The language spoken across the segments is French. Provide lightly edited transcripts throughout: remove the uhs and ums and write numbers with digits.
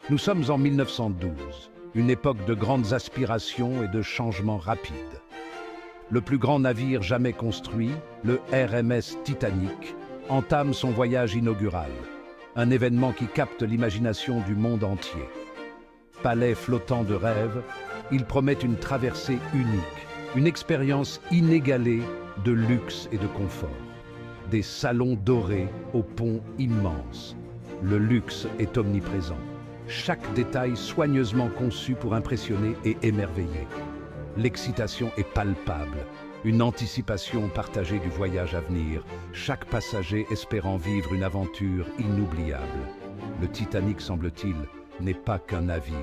Nous sommes en 1912, une époque de grandes aspirations et de changements rapides. Le plus grand navire jamais construit, le RMS Titanic, entame son voyage inaugural, un événement qui capte l'imagination du monde entier. Palais flottant de rêves, il promet une traversée unique, une expérience inégalée de luxe et de confort. Des salons dorés aux ponts immenses. Le luxe est omniprésent. Chaque détail soigneusement conçu pour impressionner et émerveiller. L'excitation est palpable, une anticipation partagée du voyage à venir, chaque passager espérant vivre une aventure inoubliable. Le Titanic, semble-t-il, n'est pas qu'un navire.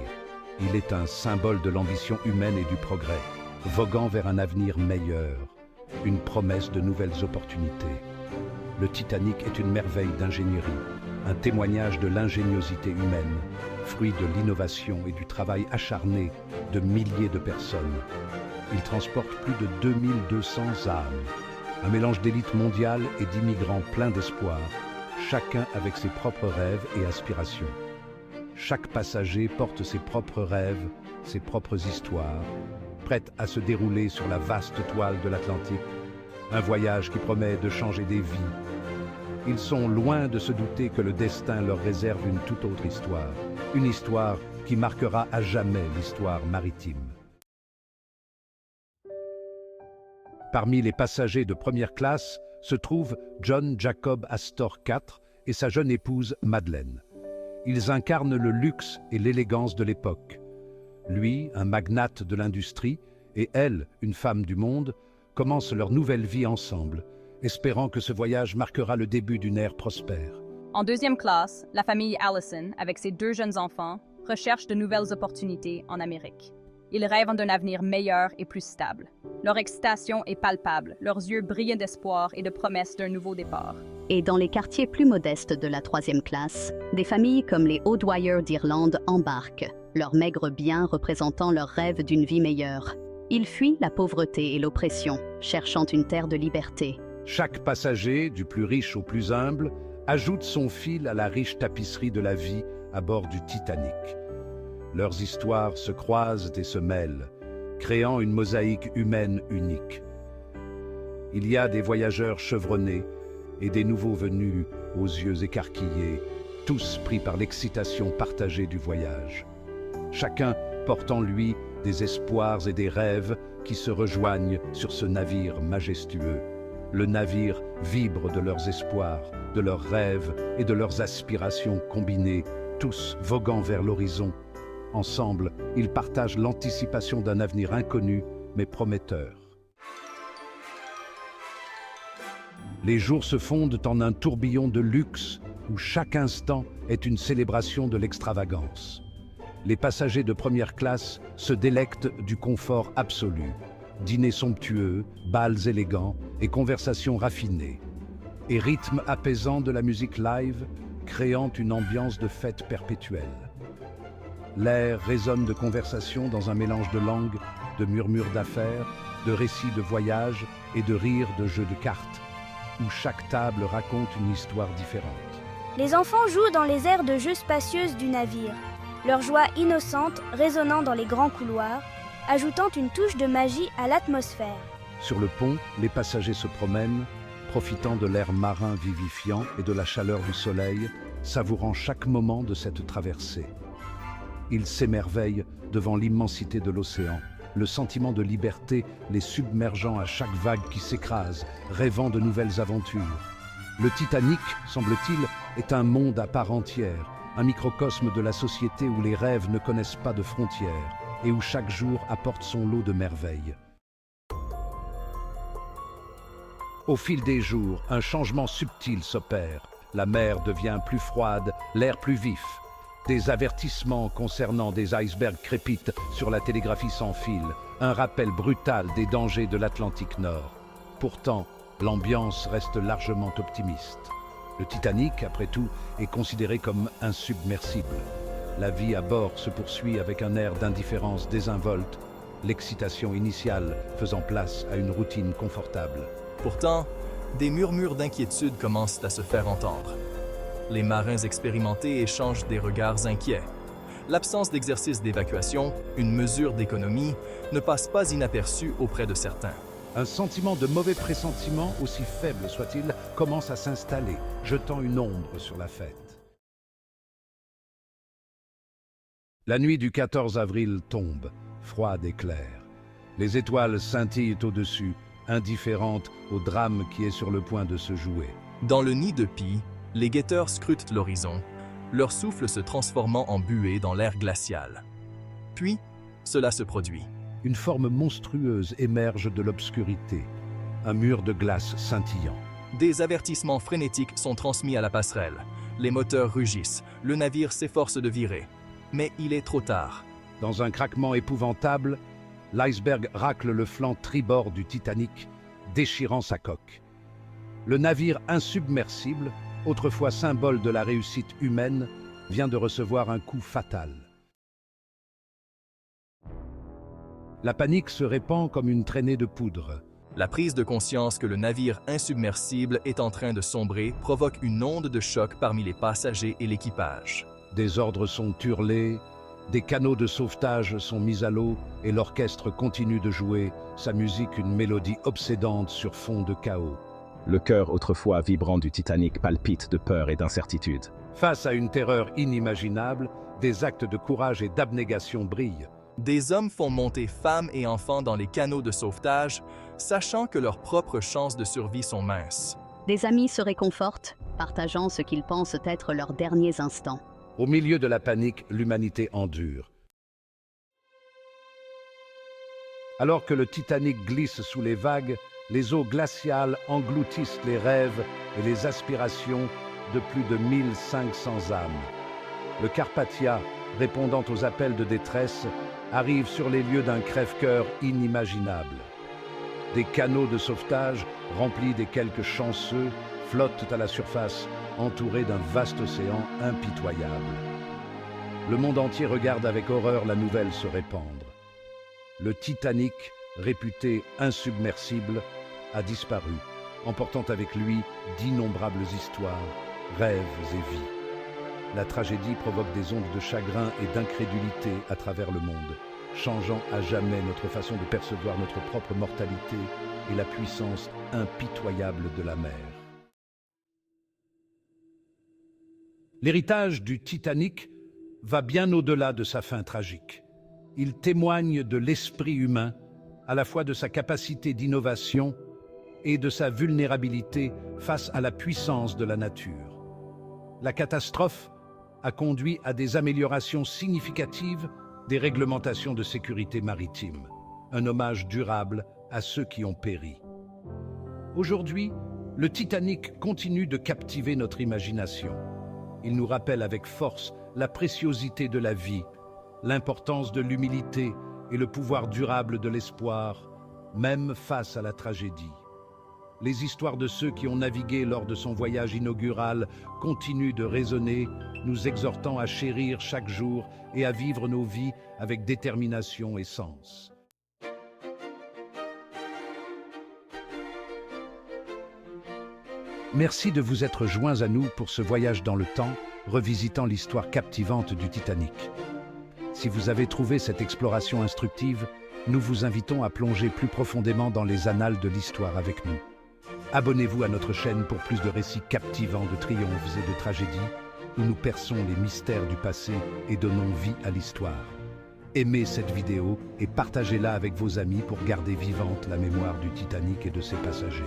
Il est un symbole de l'ambition humaine et du progrès, voguant vers un avenir meilleur, une promesse de nouvelles opportunités. Le Titanic est une merveille d'ingénierie, un témoignage de l'ingéniosité humaine, fruit de l'innovation et du travail acharné de milliers de personnes. Il transporte plus de 2200 âmes, un mélange d'élite mondiale et d'immigrants pleins d'espoir, chacun avec ses propres rêves et aspirations. Chaque passager porte ses propres rêves, ses propres histoires, prêtes à se dérouler sur la vaste toile de l'Atlantique, un voyage qui promet de changer des vies. Ils sont loin de se douter que le destin leur réserve une toute autre histoire, une histoire qui marquera à jamais l'histoire maritime. Parmi les passagers de première classe se trouvent John Jacob Astor IV et sa jeune épouse Madeleine. Ils incarnent le luxe et l'élégance de l'époque. Lui, un magnate de l'industrie, et elle, une femme du monde, commencent leur nouvelle vie ensemble, espérant que ce voyage marquera le début d'une ère prospère. En deuxième classe, la famille Allison, avec ses deux jeunes enfants, recherche de nouvelles opportunités en Amérique. Ils rêvent d'un avenir meilleur et plus stable. Leur excitation est palpable, leurs yeux brillent d'espoir et de promesses d'un nouveau départ. Et dans les quartiers plus modestes de la troisième classe, des familles comme les O'Dwyer d'Irlande embarquent, leurs maigres biens représentant leur rêve d'une vie meilleure. Ils fuient la pauvreté et l'oppression, cherchant une terre de liberté. Chaque passager, du plus riche au plus humble, ajoute son fil à la riche tapisserie de la vie à bord du Titanic. Leurs histoires se croisent et se mêlent, créant une mosaïque humaine unique. Il y a des voyageurs chevronnés et des nouveaux venus aux yeux écarquillés, tous pris par l'excitation partagée du voyage. Chacun porte en lui des espoirs et des rêves qui se rejoignent sur ce navire majestueux. Le navire vibre de leurs espoirs, de leurs rêves et de leurs aspirations combinées, tous voguant vers l'horizon. Ensemble, ils partagent l'anticipation d'un avenir inconnu, mais prometteur. Les jours se fondent en un tourbillon de luxe, où chaque instant est une célébration de l'extravagance. Les passagers de première classe se délectent du confort absolu. Dîners somptueux, bals élégants et conversations raffinées. Et rythme apaisant de la musique live, créant une ambiance de fête perpétuelle. L'air résonne de conversations dans un mélange de langues, de murmures d'affaires, de récits de voyages et de rires de jeux de cartes, où chaque table raconte une histoire différente. Les enfants jouent dans les aires de jeux spacieuses du navire, leur joie innocente résonnant dans les grands couloirs, ajoutant une touche de magie à l'atmosphère. Sur le pont, les passagers se promènent, profitant de l'air marin vivifiant et de la chaleur du soleil, savourant chaque moment de cette traversée. Ils s'émerveillent devant l'immensité de l'océan, le sentiment de liberté les submergeant à chaque vague qui s'écrase, rêvant de nouvelles aventures. Le Titanic, semble-t-il, est un monde à part entière, un microcosme de la société où les rêves ne connaissent pas de frontières et où chaque jour apporte son lot de merveilles. Au fil des jours, un changement subtil s'opère. La mer devient plus froide, l'air plus vif. Des avertissements concernant des icebergs crépitent sur la télégraphie sans fil, un rappel brutal des dangers de l'Atlantique Nord. Pourtant, l'ambiance reste largement optimiste. Le Titanic, après tout, est considéré comme insubmersible. La vie à bord se poursuit avec un air d'indifférence désinvolte, l'excitation initiale faisant place à une routine confortable. Pourtant, des murmures d'inquiétude commencent à se faire entendre. Les marins expérimentés échangent des regards inquiets, L'absence d'exercice d'évacuation, une mesure d'économie, ne passe pas inaperçue auprès de certains. Un sentiment de mauvais pressentiment, aussi faible soit-il, commence à s'installer, jetant une ombre sur la fête. La nuit du 14 avril tombe, froide et claire. Les étoiles scintillent au-dessus, indifférentes au drame qui est sur le point de se jouer. Dans le nid de pie, les guetteurs scrutent l'horizon, leur souffle se transformant en buée dans l'air glacial. Puis, cela se produit. Une forme monstrueuse émerge de l'obscurité, un mur de glace scintillant. Des avertissements frénétiques sont transmis à la passerelle. Les moteurs rugissent, le navire s'efforce de virer. Mais il est trop tard. Dans un craquement épouvantable, l'iceberg racle le flanc tribord du Titanic, déchirant sa coque. Le navire insubmersible, autrefois symbole de la réussite humaine, vient de recevoir un coup fatal. La panique se répand comme une traînée de poudre. La prise de conscience que le navire insubmersible est en train de sombrer provoque une onde de choc parmi les passagers et l'équipage. Des ordres sont hurlés, des canots de sauvetage sont mis à l'eau et l'orchestre continue de jouer sa musique, une mélodie obsédante sur fond de chaos. Le cœur autrefois vibrant du Titanic palpite de peur et d'incertitude. Face à une terreur inimaginable, des actes de courage et d'abnégation brillent. Des hommes font monter femmes et enfants dans les canots de sauvetage, sachant que leurs propres chances de survie sont minces. Des amis se réconfortent, partageant ce qu'ils pensent être leurs derniers instants. Au milieu de la panique, l'humanité endure. Alors que le Titanic glisse sous les vagues, les eaux glaciales engloutissent les rêves et les aspirations de plus de 1500 âmes. Le Carpathia, répondant aux appels de détresse, arrive sur les lieux d'un crève-cœur inimaginable. Des canots de sauvetage, remplis des quelques chanceux, flottent à la surface, entourés d'un vaste océan impitoyable. Le monde entier regarde avec horreur la nouvelle se répandre. Le Titanic, réputé insubmersible, a disparu, emportant avec lui d'innombrables histoires, rêves et vies. La tragédie provoque des ondes de chagrin et d'incrédulité à travers le monde, changeant à jamais notre façon de percevoir notre propre mortalité et la puissance impitoyable de la mer. L'héritage du Titanic va bien au-delà de sa fin tragique. Il témoigne de l'esprit humain, à la fois de sa capacité d'innovation et de sa vulnérabilité face à la puissance de la nature. La catastrophe a conduit à des améliorations significatives des réglementations de sécurité maritime, un hommage durable à ceux qui ont péri. Aujourd'hui, le Titanic continue de captiver notre imagination. Il nous rappelle avec force la préciosité de la vie, l'importance de l'humilité et le pouvoir durable de l'espoir, même face à la tragédie. Les histoires de ceux qui ont navigué lors de son voyage inaugural continuent de résonner, nous exhortant à chérir chaque jour et à vivre nos vies avec détermination et sens. Merci de vous être joints à nous pour ce voyage dans le temps, revisitant l'histoire captivante du Titanic. Si vous avez trouvé cette exploration instructive, nous vous invitons à plonger plus profondément dans les annales de l'histoire avec nous. Abonnez-vous à notre chaîne pour plus de récits captivants de triomphes et de tragédies, où nous perçons les mystères du passé et donnons vie à l'histoire. Aimez cette vidéo et partagez-la avec vos amis pour garder vivante la mémoire du Titanic et de ses passagers.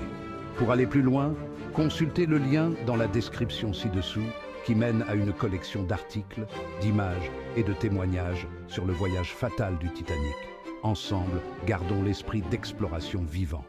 Pour aller plus loin, consultez le lien dans la description ci-dessous qui mène à une collection d'articles, d'images et de témoignages sur le voyage fatal du Titanic. Ensemble, gardons l'esprit d'exploration vivant.